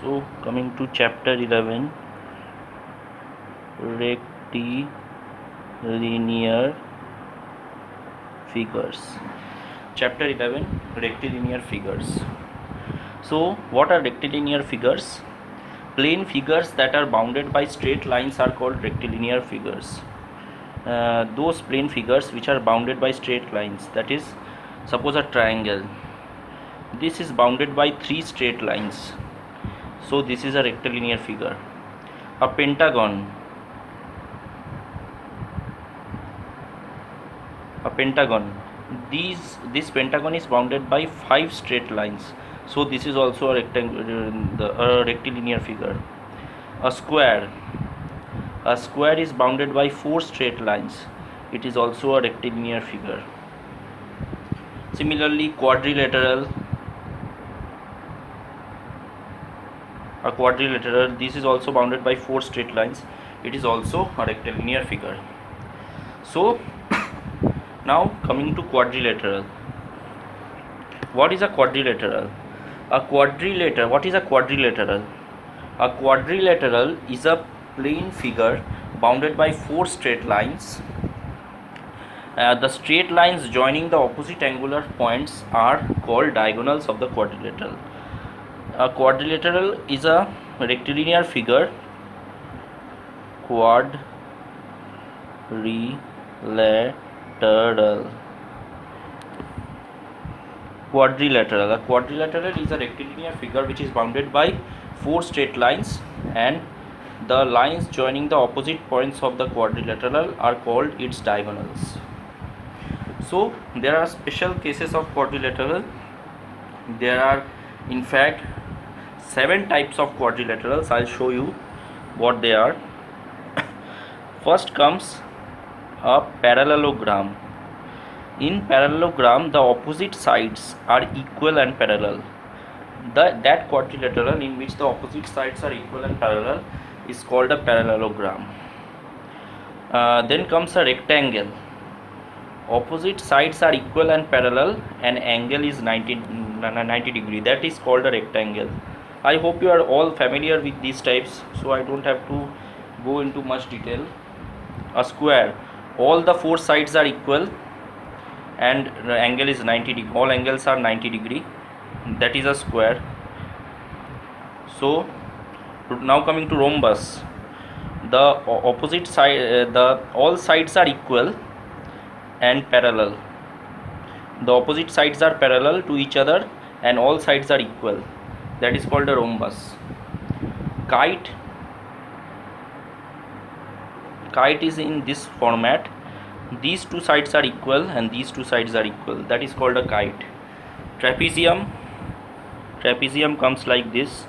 So coming to chapter 11, rectilinear figures. Chapter 11, rectilinear figures. So what are rectilinear figures? Plane figures that are bounded by straight lines are called rectilinear figures. Those plane figures which are bounded by straight lines, that is, suppose a triangle, this is bounded by 3 straight lines, so this is a rectilinear figure. A pentagon, this pentagon is bounded by 5 straight lines, so this is also a rectilinear figure. A square is bounded by 4 straight lines, it is also a rectilinear figure. Similarly, a quadrilateral, this is also bounded by 4 straight lines, it is also a rectilinear figure. So now coming to quadrilateral. What is a quadrilateral? What is a quadrilateral? A quadrilateral is a plane figure bounded by 4 straight lines. The straight lines joining the opposite angular points are called diagonals of the quadrilateral. A quadrilateral is a rectilinear figure. Quadrilateral. A quadrilateral is a rectilinear figure which is bounded by 4 straight lines, and the lines joining the opposite points of the quadrilateral are called its diagonals. So there are special cases of quadrilateral. There are in fact 7 types of quadrilaterals. I'll show you what they are. First comes a parallelogram. In parallelogram, the opposite sides are equal and parallel. That quadrilateral in which the opposite sides are equal and parallel is called a parallelogram. Then comes a rectangle. Opposite sides are equal and parallel, and angle is 90 degree. That is called a rectangle. I hope you are all familiar with these types, so I don't have to go into much detail. A square, all the 4 sides are equal and the angle is 90 degree. All angles are 90 degree. That is a square. So now coming to rhombus, the opposite side, all sides are equal and parallel. The opposite sides are parallel to each other and all sides are equal. That is called a rhombus. Kite is in this format. These 2 sides are equal and these 2 sides are equal. That is called a kite. Trapezium comes like this.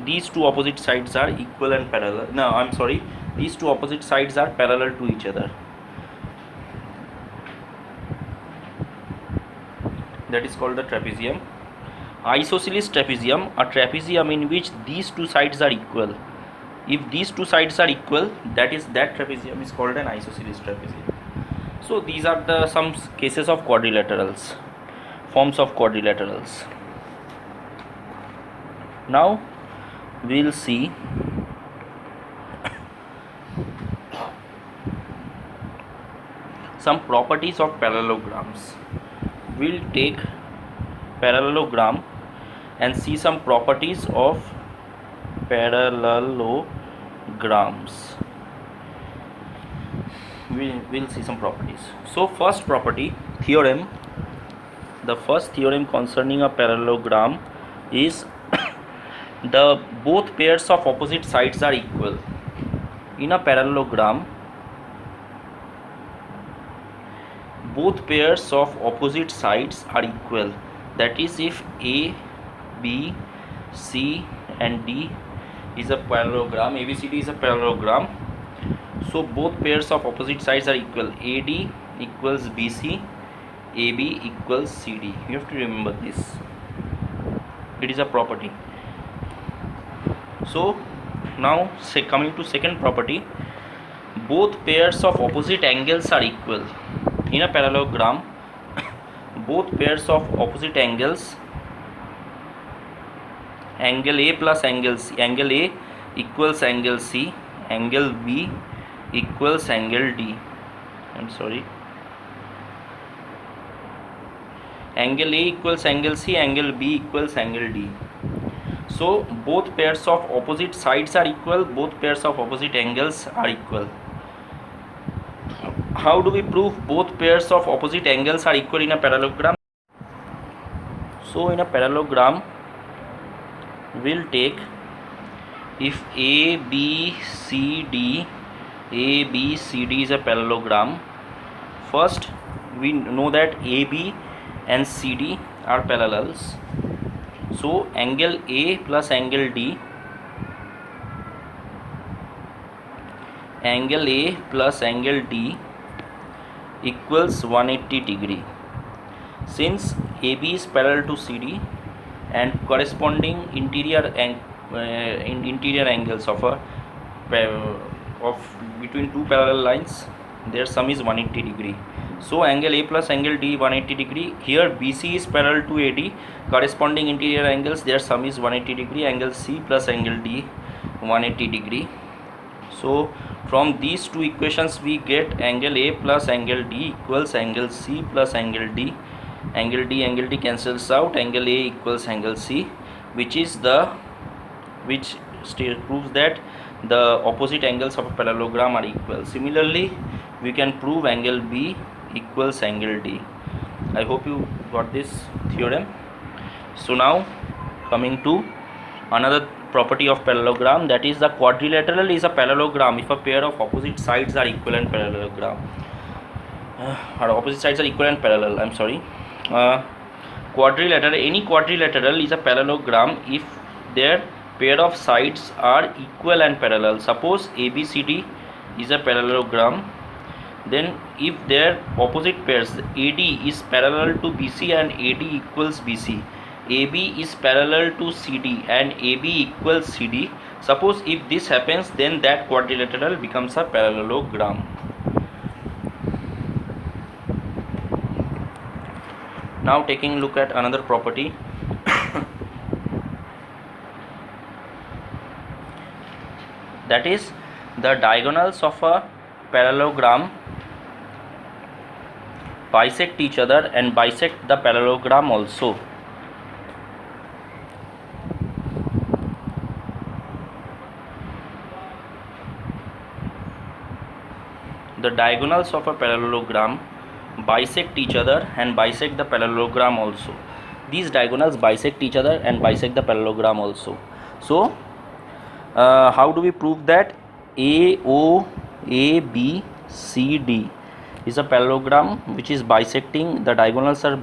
These 2 opposite sides are equal and parallel. No, I'm sorry. These 2 opposite sides are parallel to each other. That is called the trapezium. Isosceles trapezium, a trapezium in which these 2 sides are equal. If these 2 sides are equal, that trapezium is called an isosceles trapezium. So these are some cases of quadrilaterals, forms of quadrilaterals. Now we'll see some properties of parallelograms. We'll take parallelogram and see some properties of parallelograms. We'll see some properties. So first property, theorem. The first theorem concerning a parallelogram is the both pairs of opposite sides are equal. In a parallelogram, both pairs of opposite sides are equal. That is, if A, B, C and D is a parallelogram, ABCD is a parallelogram, so both pairs of opposite sides are equal. AD equals BC, AB equals CD. You have to remember this. It is a property. So now coming to second property, both pairs of opposite angles are equal. In a parallelogram, both pairs of opposite angles angle A plus angle C, angle A equals angle C, angle B equals angle D. I'm sorry. Angle A equals angle C, angle B equals angle D. So both pairs of opposite sides are equal, both pairs of opposite angles are equal. How do we prove both pairs of opposite angles are equal in a parallelogram? So in a parallelogram, we'll take, if ABCD is a parallelogram, first we know that AB and CD are parallels. So angle A plus angle D, angle A plus angle D equals 180 degree. Since AB is parallel to CD and corresponding interior angles of between two parallel lines, their sum is 180 degree. So angle A plus angle D 180 degree. Here BC is parallel to AD, corresponding interior angles, their sum is 180 degree. Angle C plus angle D 180 degree. So from these two equations we get angle A plus angle D equals angle C plus angle D. Angle D cancels out, angle A equals angle C, which proves that the opposite angles of a parallelogram are equal. Similarly, we can prove angle B equals angle D. I hope you got this theorem. So now coming to another property of parallelogram, that is the quadrilateral is a parallelogram if a pair of opposite sides are equal and parallelogram. Or opposite sides are equal and parallel, I'm sorry. Quadrilateral, any quadrilateral is a parallelogram if their pair of sides are equal and parallel. Suppose ABCD is a parallelogram, then if their opposite pairs AD is parallel to BC and AD equals BC, AB is parallel to CD and AB equals CD. Suppose if this happens, then that quadrilateral becomes a parallelogram. Now taking a look at another property. That is, the diagonals of a parallelogram bisect each other and bisect the parallelogram also. The diagonals of a parallelogram bisect each other and bisect the parallelogram also. These diagonals bisect each other and bisect the parallelogram also. So how do we prove that? AOABCD is a parallelogram which is bisecting, the diagonals are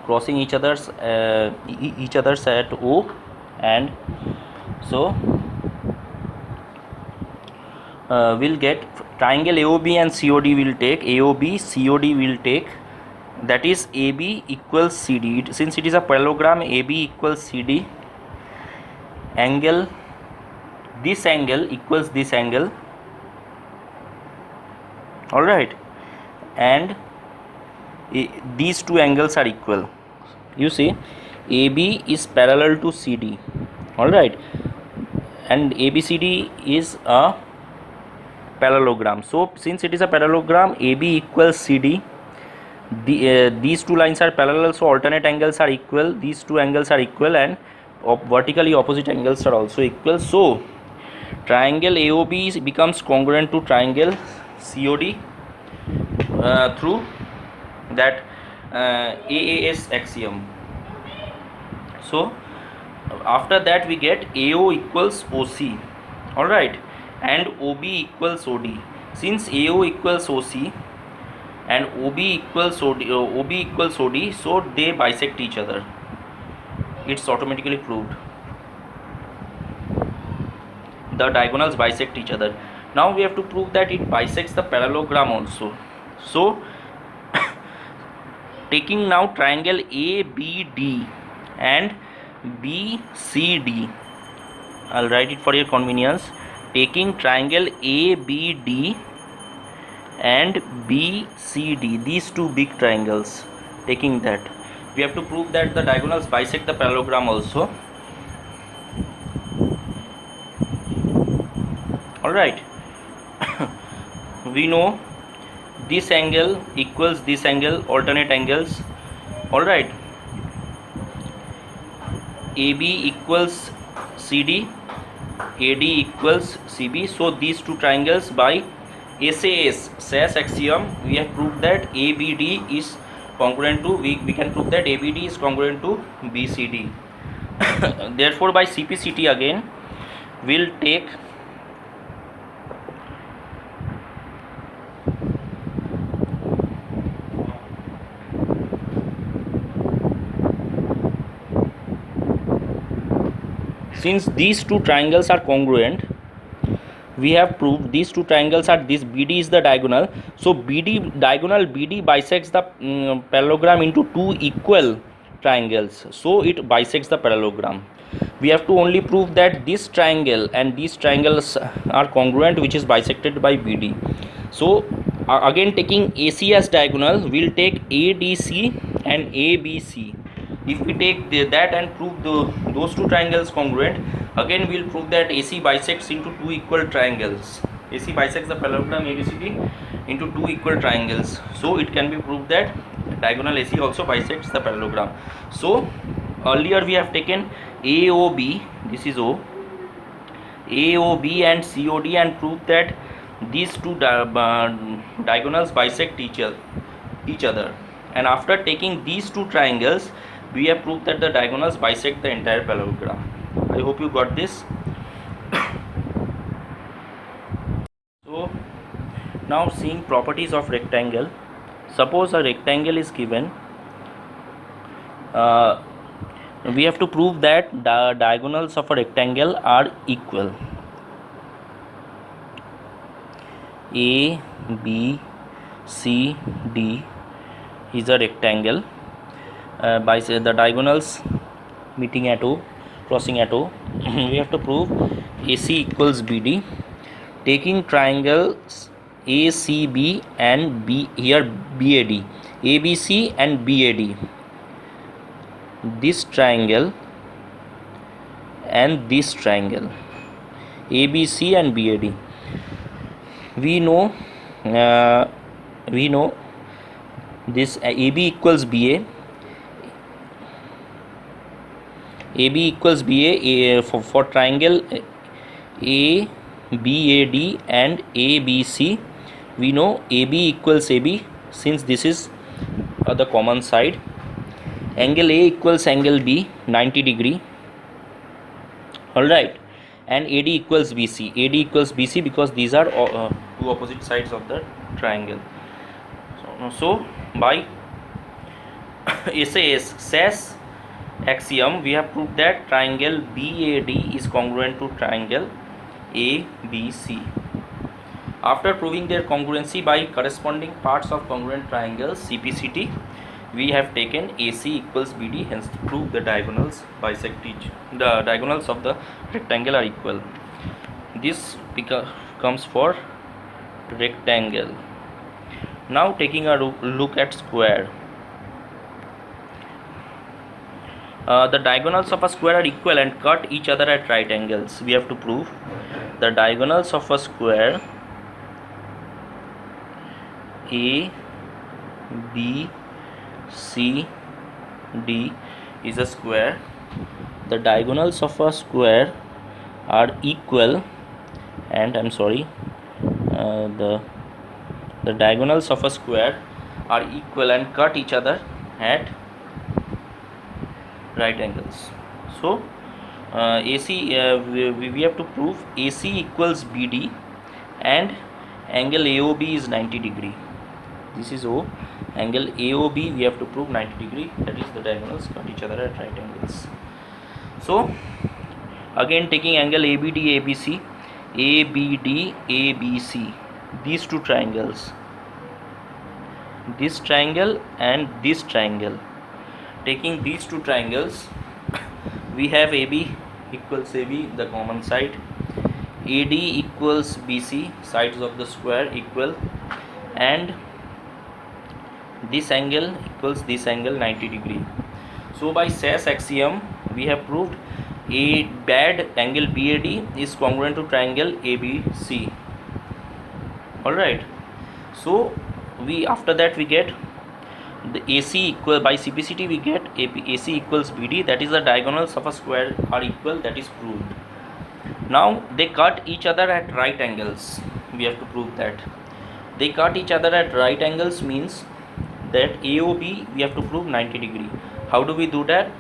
crossing each other's at O, and so we'll get triangle AOB and COD will take, AOB COD will take, that is AB equals CD. Since it is a parallelogram, AB equals CD, angle, this angle equals this angle, alright, and these two angles are equal. You see, AB is parallel to CD, alright, and ABCD is a parallelogram. So since it is a parallelogram, AB equals CD, these two lines are parallel, so alternate angles are equal, these two angles are equal, and vertically opposite angles are also equal. So triangle AOB becomes congruent to triangle COD through that AAS axiom. So after that we get AO equals OC, alright, and OB equals OD. Since AO equals OC and OB equals OD, so they bisect each other. It's automatically proved. The diagonals bisect each other. Now we have to prove that it bisects the parallelogram also. So taking now triangle ABD and BCD, I'll write it for your convenience. Taking triangle ABD and BCD, these two big triangles, taking that, we have to prove that the diagonals bisect the parallelogram also. All right. We know this angle equals this angle, alternate angles. All right. AB equals CD, AD equals CB. So these two triangles by SAS axiom, we have proved that ABD is congruent to, we can prove that ABD is congruent to BCD. Therefore by CPCT again we'll take since these two triangles are congruent, we have proved these two triangles are, this BD is the diagonal, so diagonal BD bisects the parallelogram into two equal triangles, so it bisects the parallelogram. We have to only prove that this triangle and these triangles are congruent, which is bisected by BD. So again taking AC as diagonal, we'll take ADC and ABC. If we take that and prove those two triangles congruent, again we'll prove that AC bisects into two equal triangles. AC bisects the parallelogram ABCD into two equal triangles, so it can be proved that diagonal AC also bisects the parallelogram. So earlier we have taken AOB, this is O, AOB and COD, and proved that these two diagonals bisect each other. And after taking these two triangles, we have proved that the diagonals bisect the entire parallelogram. I hope you got this. So now seeing properties of rectangle. Suppose a rectangle is given, we have to prove that the diagonals of a rectangle are equal. A, B, C, D is a rectangle. By the diagonals meeting at O, crossing at O, we have to prove AC equals BD. Taking triangles ACB and B, here BAD, ABC and BAD, this triangle and this triangle ABC and BAD, we know this AB equals BA, AB equals BA. For triangle ABAD and ABC, we know AB equals AB, since this is the common side. Angle A equals angle B, 90 degree. Alright, and AD equals BC, AD equals BC because these are two opposite sides of the triangle. So by SAS axiom, we have proved that triangle BAD is congruent to triangle ABC. After proving their congruency by corresponding parts of congruent triangles, CPCT, we have taken AC equals BD, hence prove the diagonals bisect the diagonals of the rectangle are equal. This comes for rectangle. Now taking a look at square. The diagonals of a square are equal and cut each other at right angles. We have to prove the diagonals of a square A, B, C, D is a square. The diagonals of a square are equal, and the diagonals of a square are equal and cut each other at right angles. So AC, we have to prove AC equals BD and angle AOB is 90 degree. This is O, angle AOB we have to prove 90 degree, that is the diagonals cut each other at right angles. So again taking angle ABD ABC, ABD ABC, these two triangles, this triangle and this triangle, taking these two triangles, we have AB equals AB, the common side, AD equals BC, sides of the square equal, and this angle equals this angle 90 degree. So by SAS axiom we have proved a bad angle BAD is congruent to triangle ABC. All right, so we after that we get the AC equal by CPCT, we get AC equals BD, that is the diagonals of a square are equal, that is proved. Now they cut each other at right angles. We have to prove that they cut each other at right angles means that AOB we have to prove 90 degree. How do we do that?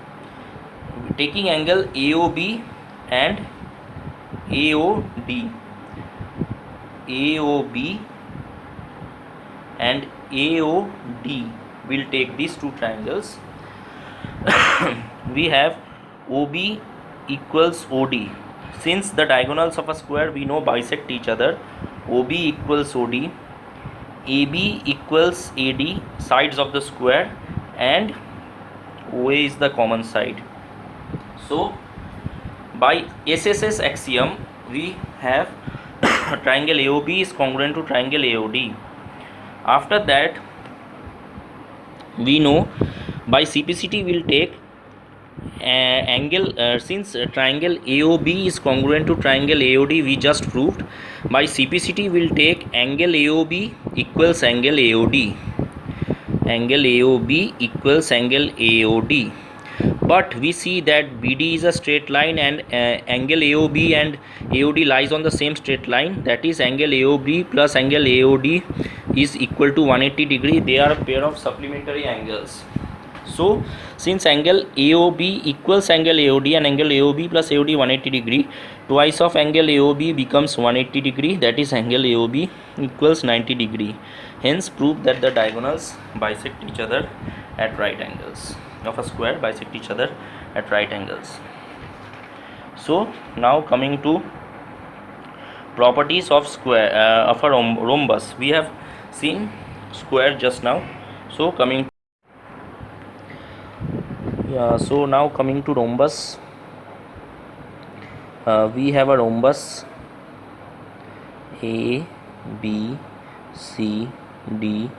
Taking angle AOB and AOD, AOB and AOD, will take these two triangles. We have OB equals OD. Since the diagonals of a square we know bisect each other, OB equals OD, AB equals AD, sides of the square, and OA is the common side. So by SSS axiom we have triangle AOB is congruent to triangle AOD. After that we know by CPCT we will take angle since triangle AOB is congruent to triangle AOD, we just proved. By CPCT we will take angle AOB equals angle AOD, angle AOB equals angle AOD. But we see that BD is a straight line and angle AOB and AOD lies on the same straight line, that is angle AOB plus angle AOD is equal to 180 degree. They are a pair of supplementary angles. So since angle AOB equals angle AOD and angle AOB plus AOD 180 degree, twice of angle AOB becomes 180 degree, that is angle AOB equals 90 degree. Hence prove that the diagonals bisect each other at right angles of a square, bisect each other at right angles. So now coming to properties of square of a rhombus. We have seen square just now. So coming so now coming to rhombus, we have a rhombus A, B, C, D.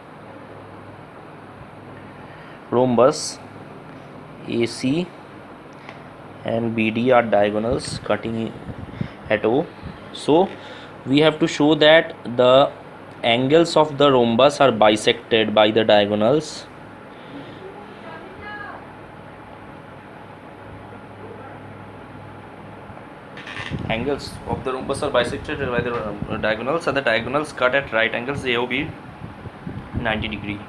Rhombus AC and BD are diagonals cutting at O. So we have to show that the angles of the rhombus are bisected by the diagonals. Angles of the rhombus are bisected by the diagonals, and the diagonals cut at right angles AOB 90 degree.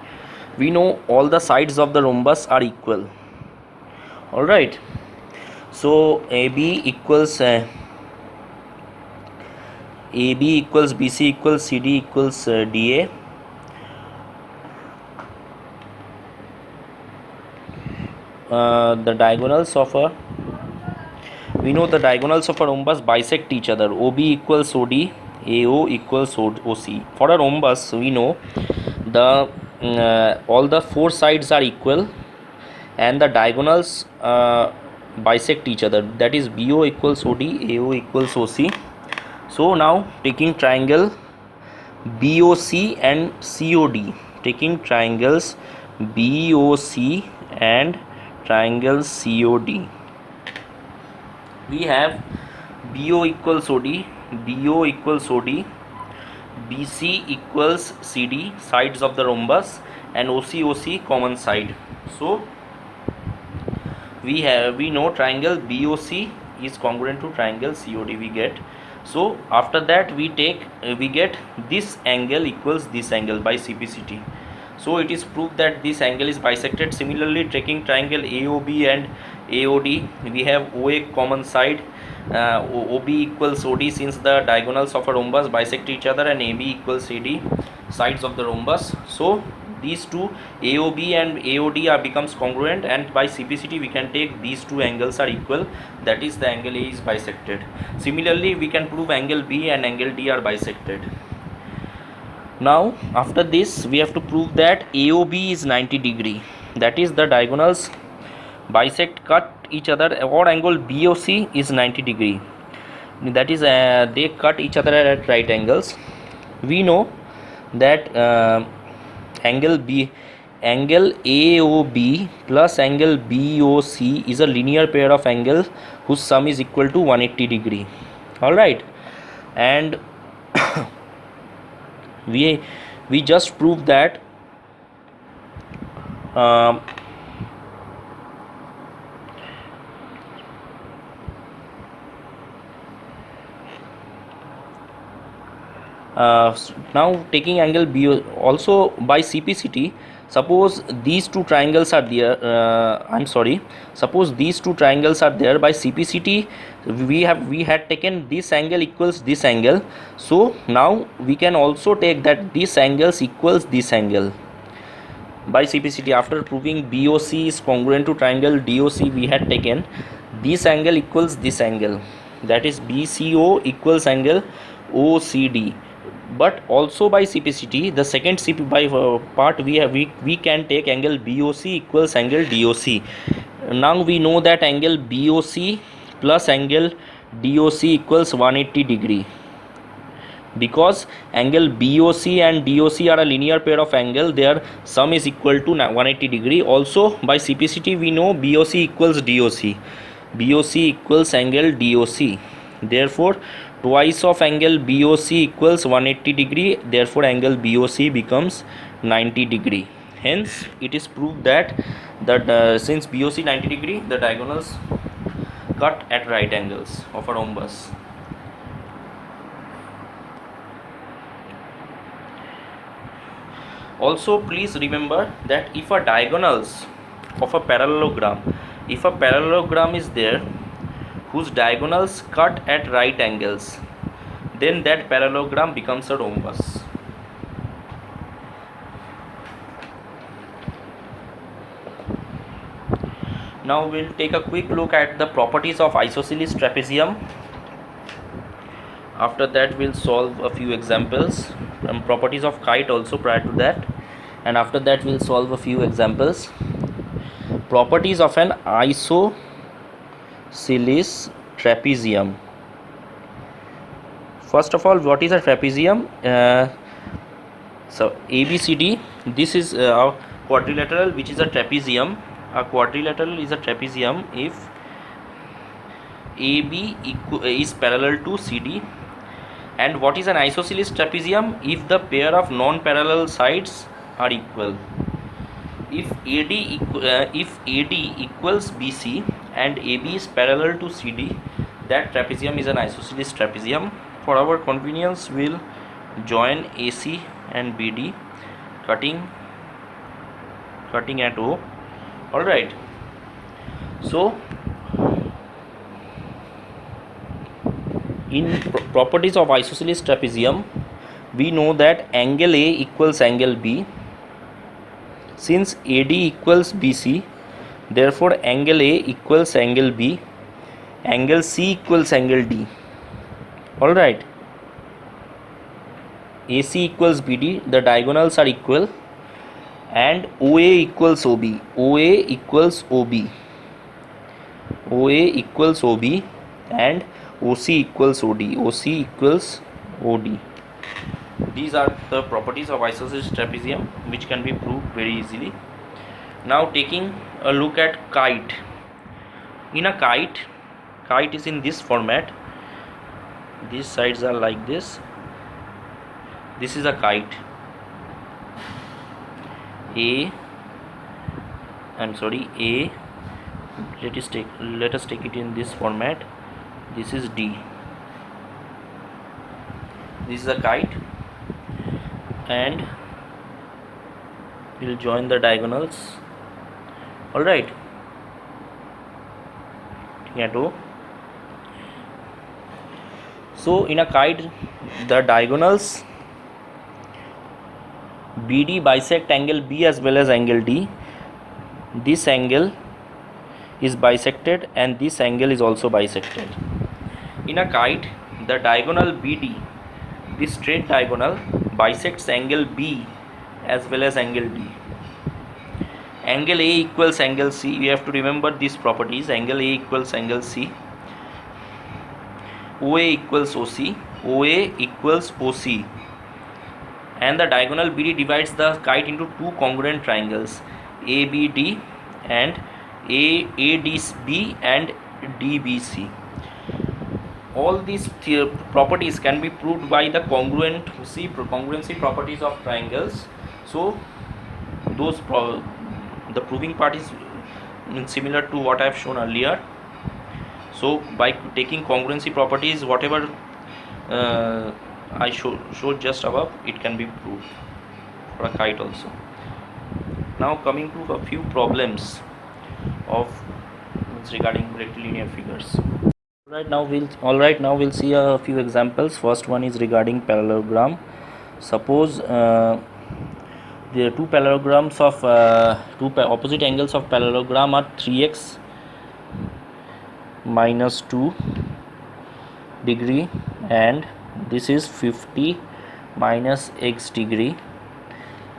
We know all the sides of the rhombus are equal. All right, so AB equals BC equals CD equals DA. The diagonals of a, we know the diagonals of a rhombus bisect each other. OB equals OD, AO equals OC. For a rhombus we know the all the four sides are equal and the diagonals bisect each other, that is BO equals OD, AO equals OC. So now taking triangle BOC and COD, taking triangles BOC and triangle COD, we have BO equals OD, BO equals OD, BC equals CD, sides of the rhombus, and OC common side. So we know triangle BOC is congruent to triangle COD we get. So after that we get this angle equals this angle by CPCT. So it is proved that this angle is bisected. Similarly, taking triangle AOB and AOD, we have OA common side, OB equals OD, since the diagonals of a rhombus bisect each other, and AB equals AD, sides of the rhombus. So these two AOB and AOD are becomes congruent, and by CPCT we can take these two angles are equal, that is the angle A is bisected. Similarly, we can prove angle B and angle D are bisected. Now after this we have to prove that AOB is 90 degree, that is the diagonals bisect cut each other, or angle BOC is 90 degree, that is they cut each other at right angles. We know that angle AOB plus angle BOC is a linear pair of angles whose sum is equal to 180 degree. All right, and we just proved that um, now taking angle B also by CPCT. Suppose these two triangles are there, suppose these two triangles are there. By CPCT we had taken this angle equals this angle, so now we can also take that this angles equals this angle. By CPCT, after proving BOC is congruent to triangle DOC, we had taken this angle equals this angle, that is BCO equals angle OCD. But also by CPCT, the second CP by part we can take angle BOC equals angle DOC. Now we know that angle BOC plus angle DOC equals 180 degree, because angle BOC and DOC are a linear pair of angle, their sum is equal to 180 degree. Also by CPCT we know BOC equals DOC, BOC equals angle DOC, therefore twice of angle BOC equals 180 degree, therefore angle BOC becomes 90 degree. Hence it is proved that since BOC 90 degree, the diagonals cut at right angles of a rhombus. Also please remember that if a diagonals of a parallelogram, if a parallelogram is there whose diagonals cut at right angles, then that parallelogram becomes a rhombus. Now we'll take a quick look at the properties of isosceles trapezium. After that we'll solve a few examples, and properties of kite also prior to that, and after that we'll solve a few examples. Properties of an isosceles trapezium. First of all, what is a trapezium? So ABCD, this is a quadrilateral which is a trapezium. A quadrilateral is a trapezium if AB is parallel to CD. And what is an isosceles trapezium? If the pair of non-parallel sides are equal. If AD equals BC and AB is parallel to CD, that trapezium is an isosceles trapezium. For our convenience, we'll join AC and BD, cutting at O. All right. So in properties of isosceles trapezium, we know that angle A equals angle B. Since AD equals BC, therefore angle A equals angle B, angle C equals angle D. All right. AC equals BD, the diagonals are equal, and OA equals OB, OA equals OB, OA equals OB, and OC equals OD, OC equals OD. These are the properties of isosceles trapezium which can be proved very easily. Now taking a look at kite. In a kite is in this format. These sides are like this. This is a kite. A. Let us take it in this format. This is D. This is a kite, and we'll join the diagonals. All right. So in a kite, the diagonals BD bisect angle B as well as angle D. This angle is bisected and this angle is also bisected. In a kite, the diagonal BD, this straight diagonal, bisects angle B as well as angle D. Angle A equals angle C. We have to remember these properties. Angle A equals angle C. OA equals OC. OA equals OC. And the diagonal BD divides the kite into two congruent triangles, ABD and ADB and DBC. All these properties can be proved by the congruency properties of triangles. So the proving part is similar to what I have shown earlier. So by taking congruency properties, whatever I showed just above, it can be proved for a kite also. Now coming to a few problems of regarding rectilinear figures. Alright, now we'll see a few examples. First one is regarding parallelogram. Suppose the two parallelograms of opposite angles of parallelogram are 3x minus 2 degree and this is 50 minus x degree.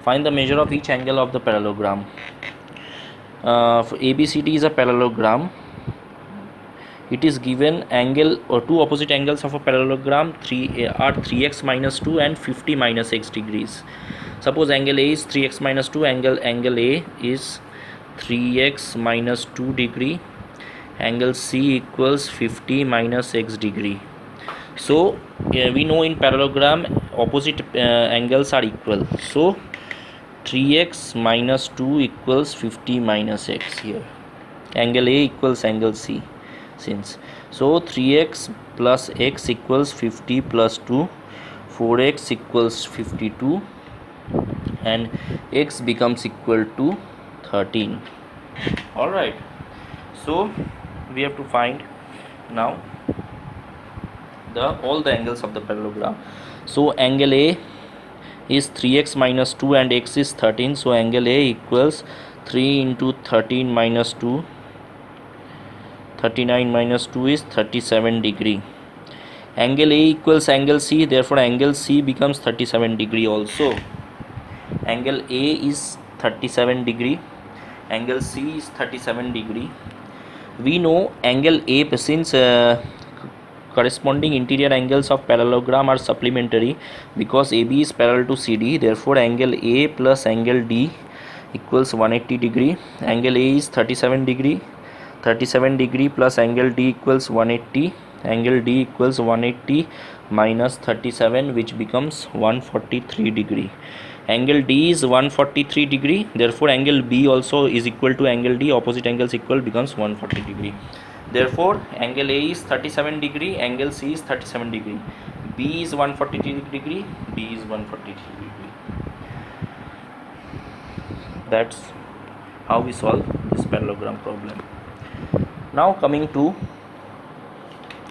Find the measure of each angle of the parallelogram. For ABCD is a parallelogram. It is given angle or two opposite angles of a parallelogram are 3x minus 2 and 50 minus x degrees. Suppose angle A is 3x minus 2, angle A is 3x minus 2 degree, angle C equals 50 minus x degree. So we know in parallelogram opposite angles are equal. So 3x minus 2 equals 50 minus x here. Angle A equals angle C. Since so 3x plus x equals 50 plus 2, 4x equals 52 and x becomes equal to 13. Alright, so we have to find now all the angles of the parallelogram. So angle A is 3x minus 2 and x is 13, so angle A equals 3 into 13 minus 2, 39 minus 2 is 37 degree. Angle A equals angle C, therefore angle C becomes 37 degree also. Angle A is 37 degree, angle C is 37 degree. We know angle A, since corresponding interior angles of parallelogram are supplementary because AB is parallel to CD, therefore angle A plus angle D equals 180 degree. Angle A is 37 degree, 37 degree plus angle D equals 180, angle D equals 180 minus 37, which becomes 143 degree. Angle D is 143 degree, therefore angle B also is equal to angle D, opposite angles equal, becomes 140 degree. Therefore angle A is 37 degree, angle C is 37 degree, B is 143 degree, D is 143 degree. That's how we solve this parallelogram problem. Now coming to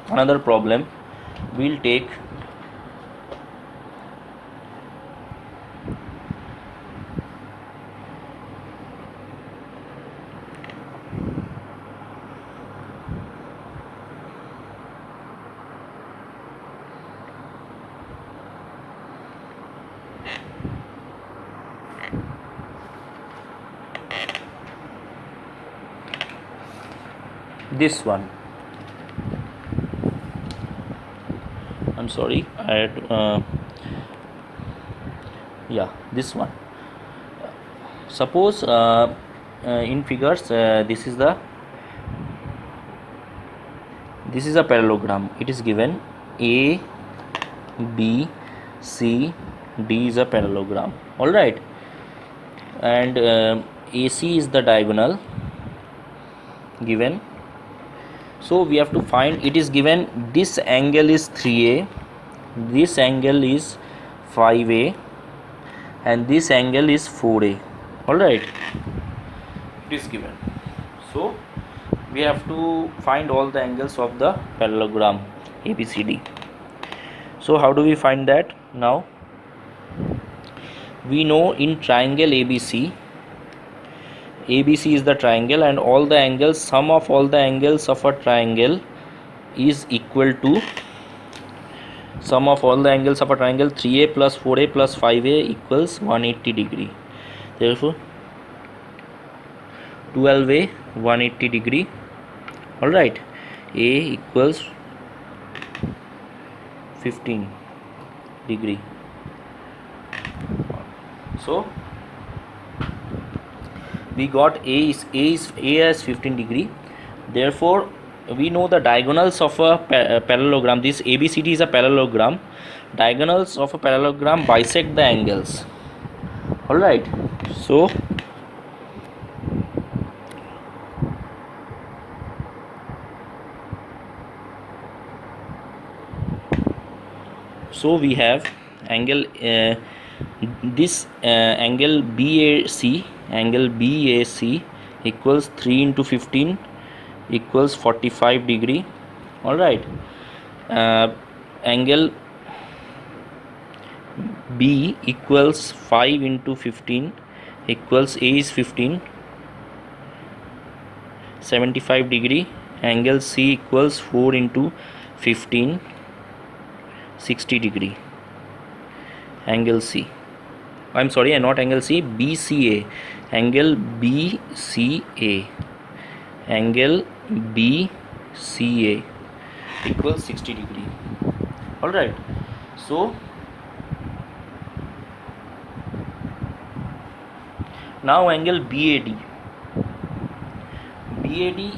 another problem, we'll take this one. I'm sorry, I had this one. Suppose in figures this is a parallelogram. It is given A, B, C, D is a parallelogram. All right, and AC is the diagonal given. So we have to find, it is given this angle is 3A, this angle is 5A and this angle is 4A. Alright, it is given. So we have to find all the angles of the parallelogram ABCD. So how do we find that? Now we know in triangle ABC is the triangle and all the angles, sum of all the angles of a triangle is equal to sum of all the angles of a triangle 3A plus 4A plus 5A equals 180 degree. Therefore 12A 180 degree. Alright, A equals 15 degree. So we got A as 15 degree. Therefore we know the diagonals of a parallelogram. This ABCD is a parallelogram. Diagonals of a parallelogram bisect the angles. All right. So we have angle this angle BAC equals 3 into 15 equals 45 degree. All right. Angle B equals 5 into 15 equals A is 15, 75 degree. Angle C equals 4 into 15, 60 degree. Angle C, I'm sorry, not angle C, BCA. Angle BCA, angle BCA equals 60 degree. All right. So now angle BAD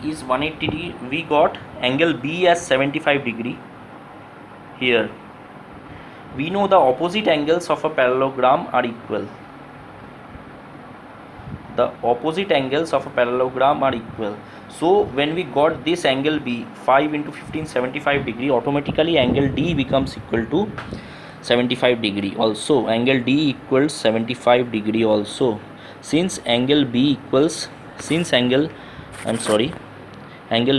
is 180 degree. We got angle B as 75 degree. Here we know the opposite angles of a parallelogram are equal. The opposite angles of a parallelogram are equal. So when we got this angle B 5 into 15, 75 degree, automatically angle D becomes equal to 75 degree also. Angle D equals 75 degree also. Since angle B equals angle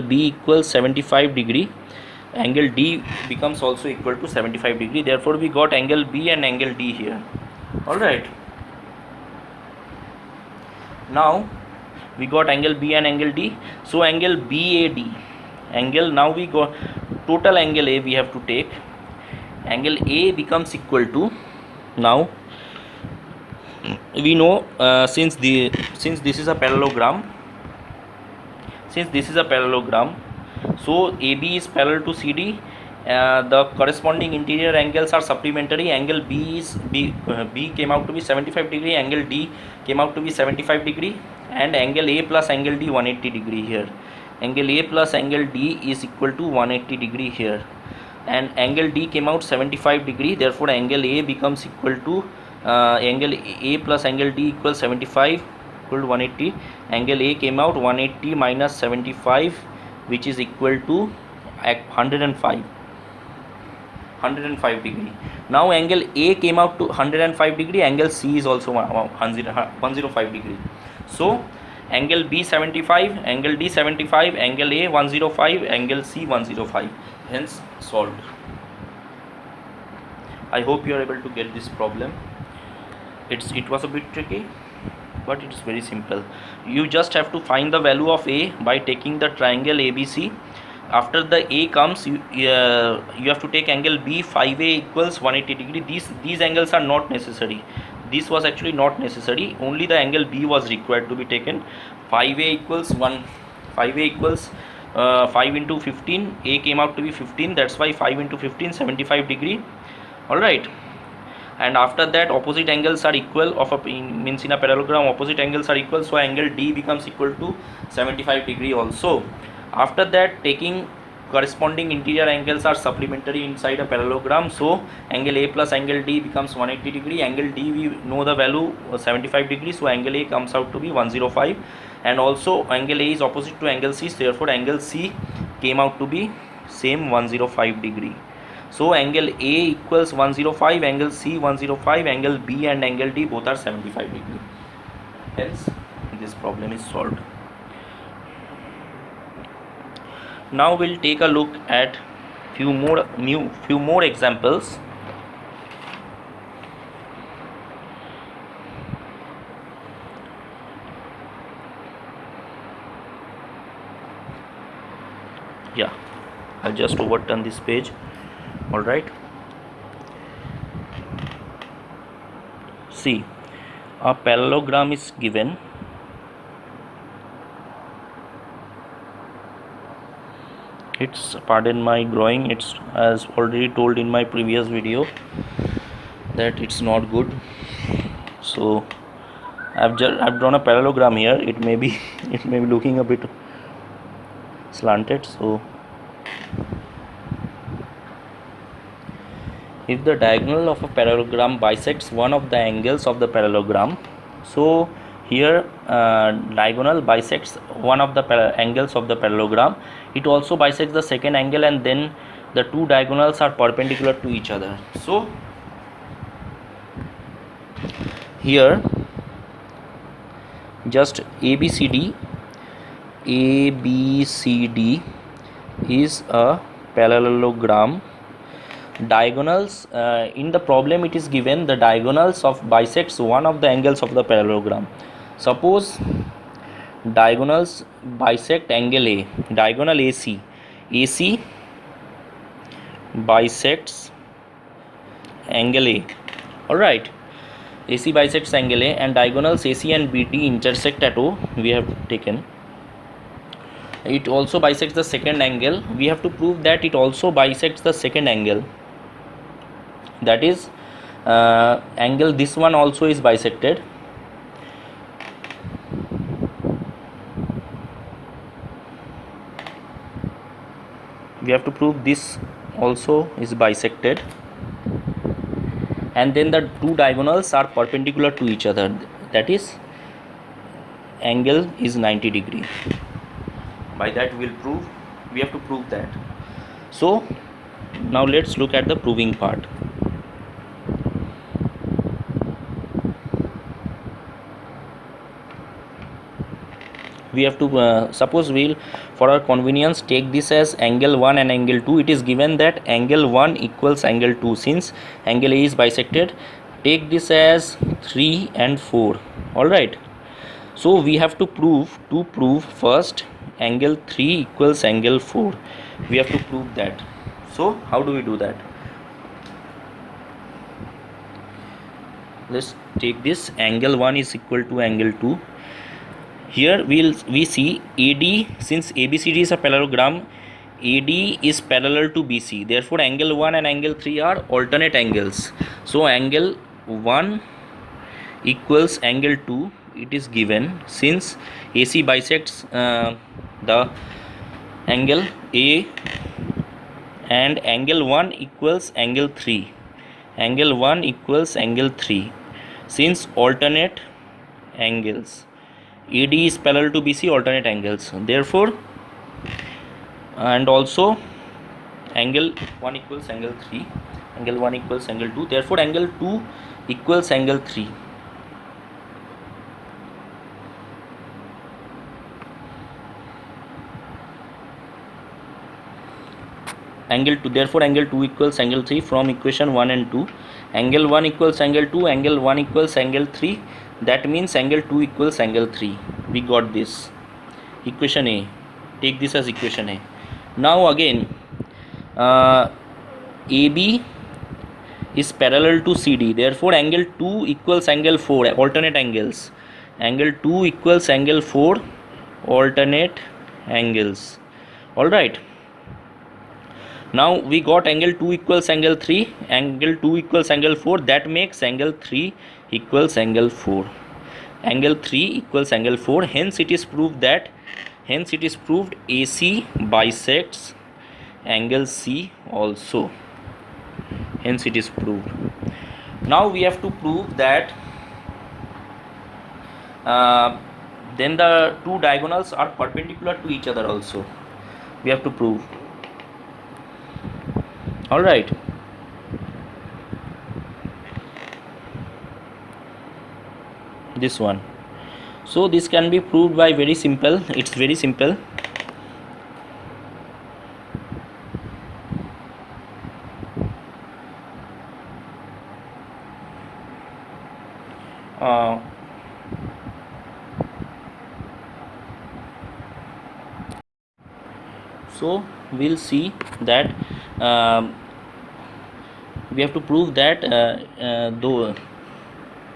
B equals 75 degree, angle D becomes also equal to 75 degree. Therefore we got angle B and angle D here. All right. Now we got angle B and angle D. So angle BAD, now we got total angle A we have to take. Angle A becomes equal to, now we know since this is a parallelogram, so AB is parallel to CD. The corresponding interior angles are supplementary. Angle B came out to be 75 degree, angle D came out to be 75 degree, and angle A plus angle D 180 degree here. Angle A plus angle D is equal to 180 degree here, and angle D came out 75 degree. Therefore angle A becomes equal to angle A plus angle D equals 75 equal to 180. Angle A came out 180 minus 75, which is equal to 105 degree. Now angle A came out to 105 degree, angle C is also 105 degree. So angle B 75, angle D 75, angle A 105, angle C 105. Hence solved. I hope you are able to get this problem. It was a bit tricky, but it's very simple. You just have to find the value of A by taking the triangle ABC. After the A comes, you have to take angle B. 5A equals 180 degree. These angles are not necessary. This was actually not necessary. Only the angle B was required to be taken. 5A equals 5 into 15. A came out to be 15. That's why 5 into 15, 75 degree. All right. And after that, opposite angles are equal of means in a parallelogram opposite angles are equal, so angle D becomes equal to 75 degree also. After that, taking corresponding interior angles are supplementary inside a parallelogram, so angle A plus angle D becomes 180 degree. Angle D we know the value 75 degree, so angle A comes out to be 105, and also angle A is opposite to angle C, therefore angle C came out to be same 105 degree. So angle A equals 105, angle C 105, angle B and angle D both are 75 degree. Hence this problem is solved. Now we'll take a look at few more examples. Yeah, I'll just overturn this page. All right. See, a parallelogram is given. It's, pardon my drawing, it's as already told in my previous video that it's not good. So I've drawn a parallelogram here. It may be looking a bit slanted. So if the diagonal of a parallelogram bisects one of the angles of the parallelogram, so here diagonal bisects one of the angles of the parallelogram, it also bisects the second angle, and then the two diagonals are perpendicular to each other. So here just ABCD is a parallelogram. Diagonals in the problem it is given the diagonals of bisects one of the angles of the parallelogram. Suppose diagonals bisect angle A, diagonal AC bisects angle A. Alright, AC bisects angle A, and diagonals AC and BD intersect at O. We have taken. It also bisects the second angle. We have to prove that it also bisects the second angle. That is angle, this one also is bisected. We have to prove this also is bisected, and then the two diagonals are perpendicular to each other, that is angle is 90 degree. By that we have to prove that. So now let's look at the proving part. We have to suppose we'll for our convenience take this as angle 1 and angle 2. It is given that angle 1 equals angle 2. Since angle A is bisected, take this as 3 and 4. Alright, so we have to prove first angle 3 equals angle 4. We have to prove that. So how do we do that? Let's take this angle 1 is equal to angle 2. Here we see AD, since ABCD is a parallelogram, AD is parallel to BC. Therefore angle 1 and angle 3 are alternate angles. So angle 1 equals angle 2, it is given since AC bisects the angle A, and angle 1 equals angle 3. Angle 1 equals angle 3 since alternate angles. AD is parallel to BC, alternate angles. Therefore, and also angle 1 equals angle 3, angle 1 equals angle 2. Therefore angle 2 equals angle 3. Angle 2, therefore angle 2 equals angle 3 from equation 1 and 2. Angle 1 equals angle 2, angle 1 equals angle 3. That means angle 2 equals angle 3. We got this. Equation A. Take this as equation A. Now again, AB is parallel to CD. Therefore angle 2 equals angle 4. Alternate angles. Angle 2 equals angle 4. Alternate angles. Alright. Now we got angle 2 equals angle 3, angle 2 equals angle 4. That makes angle 3 equals angle 4. Angle 3 equals angle 4. Hence it is proved AC bisects angle C also. Hence it is proved. Now we have to prove that then the two diagonals are perpendicular to each other also. We have to prove. Alright. This one. So this can be proved by very simple. It's very simple. So we'll see that we have to prove that though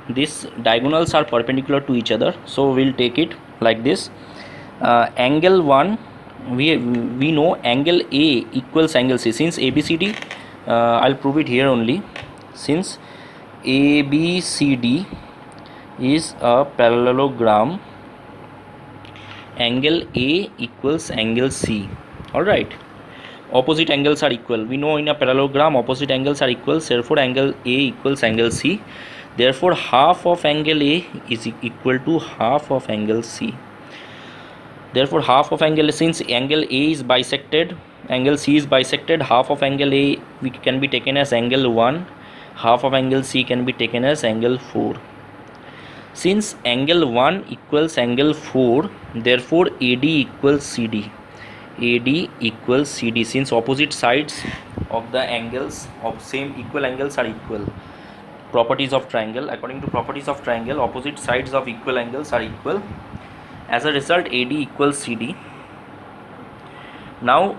these diagonals are perpendicular to each other. So we'll take it like this. Angle 1, we know angle A equals angle C. Since ABCD, I'll prove it here only. Since ABCD is a parallelogram, angle A equals angle C. All right, opposite angles are equal. We know in a parallelogram opposite angles are equal, therefore angle A equals angle C. Therefore half of angle A is equal to half of angle C. Therefore half of angle, since angle A is bisected, angle C is bisected, half of angle A can be taken as angle 1, half of angle C can be taken as angle 4. Since angle 1 equals angle 4, therefore AD equals CD. AD equals CD, since opposite sides of the angles of same equal angles are equal. Properties of triangle, according to properties of triangle, opposite sides of equal angles are equal. As a result, AD equals CD. Now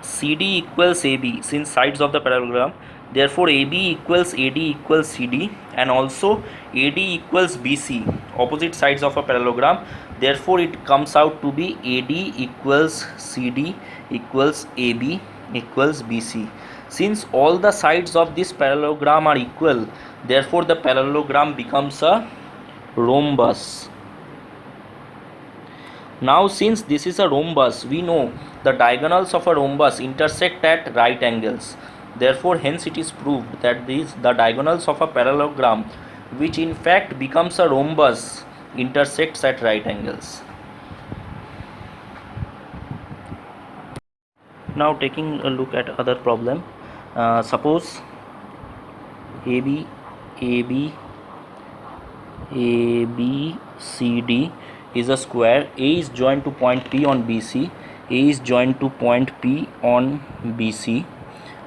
CD equals AB, since sides of the parallelogram, therefore AB equals AD equals CD, and also AD equals BC, opposite sides of a parallelogram. Therefore it comes out to be AD equals CD equals AB equals BC. Since all the sides of this parallelogram are equal, therefore the parallelogram becomes a rhombus. Now since this is a rhombus, we know the diagonals of a rhombus intersect at right angles. Therefore hence it is proved that the diagonals of a parallelogram, which in fact becomes a rhombus, intersects at right angles. Now taking a look at other problem. Suppose AB CD is a square. A is joined to point P on BC. A is joined to point P on BC.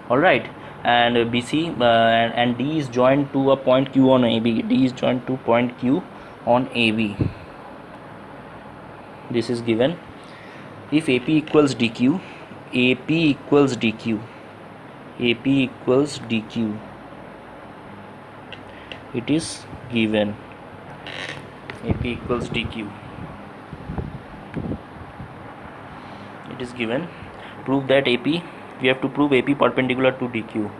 All right, and BC and D is joined to a point Q on AB. D is joined to point Q on AB. This is given. If AP equals DQ, AP equals DQ, AP equals DQ, it is given. AP equals DQ, it is given. Prove that AP, we have to prove AP perpendicular to DQ.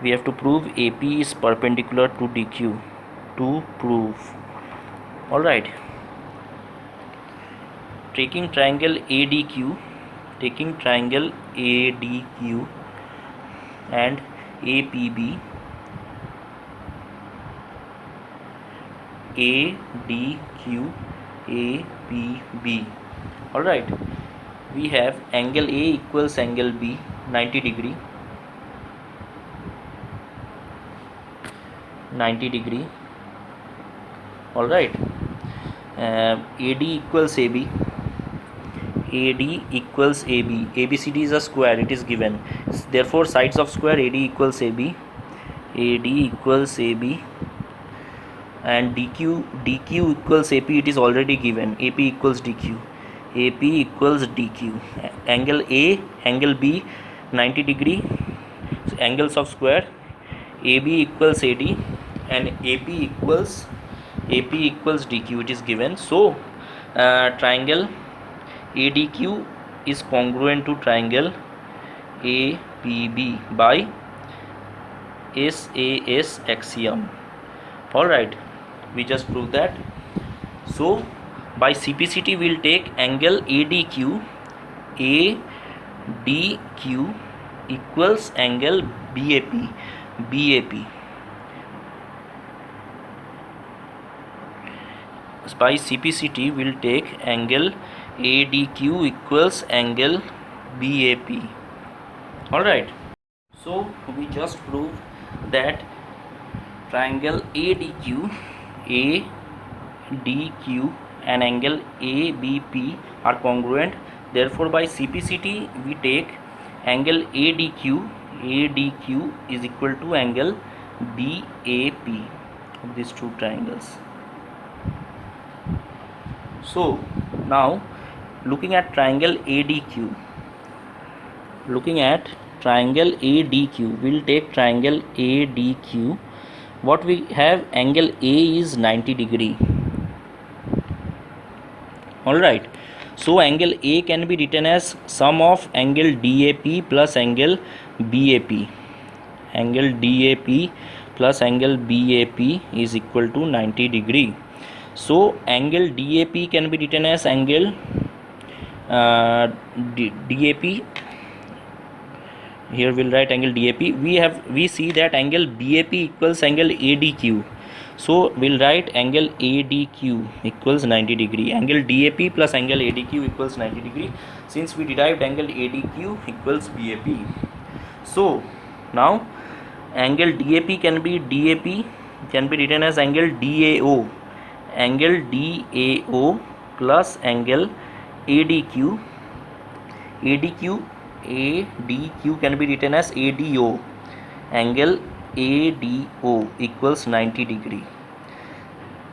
We have to prove AP is perpendicular to DQ to prove. All right, taking triangle ADQ, and APB, ADQ, APB. All right, we have angle A equals angle B, 90 degree, 90 degree. All right, AD equals AB, AD equals AB. ABCD is a square, it is given. Therefore sides of square, AD equals AB, AD equals AB, and DQ equals AP, it is already given. AP equals DQ, AP equals DQ. Angle A, angle B, 90 degree. So angles of square, AB equals AD and AP equals DQ, it is given. So triangle ADQ is congruent to triangle APB by SAS axiom. All right, we just proved that. So by CPCT we will take angle ADQ equals angle BAP. By CPCT we will take angle ADQ equals angle BAP. All right, so we just proved that triangle ADQ and angle ABP are congruent. Therefore by CPCT we take angle ADQ is equal to angle BAP of these two triangles. So now looking at triangle ADQ, we'll take triangle ADQ. What we have, angle A is 90 degree. All right, so angle A can be written as sum of angle DAP plus angle BAP. Angle DAP plus angle BAP is equal to 90 degree. So angle DAP can be written as angle DAP. Here we'll write angle DAP. We see that angle BAP equals angle ADQ. So we'll write angle ADQ equals 90 degree. Angle DAP plus angle ADQ equals 90 degree. Since we derived angle ADQ equals BAP. So now angle DAP can be written as angle DAO. Angle DAO plus angle ADQ. ADQ can be written as ADO. Angle ADO equals 90 degree.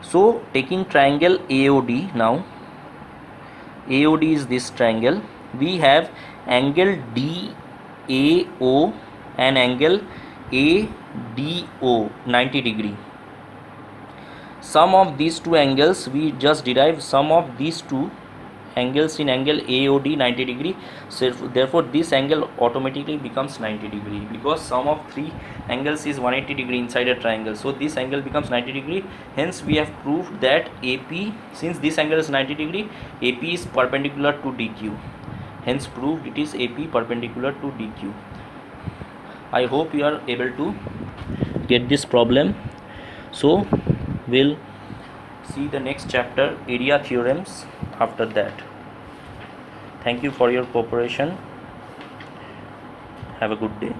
So taking triangle AOD now, AOD is this triangle. We have angle DAO and angle ADO 90 degree. Sum of these two angles, we just derive sum of these two angles in angle AOD 90 degree. So therefore this angle automatically becomes 90 degree, because sum of three angles is 180 degree inside a triangle. So this angle becomes 90 degree. Hence we have proved that AP, since this angle is 90 degree, AP is perpendicular to DQ. Hence proved it is AP perpendicular to DQ. I hope you are able to get this problem. So we'll see the next chapter, area theorems, after that. Thank you for your cooperation. Have a good day.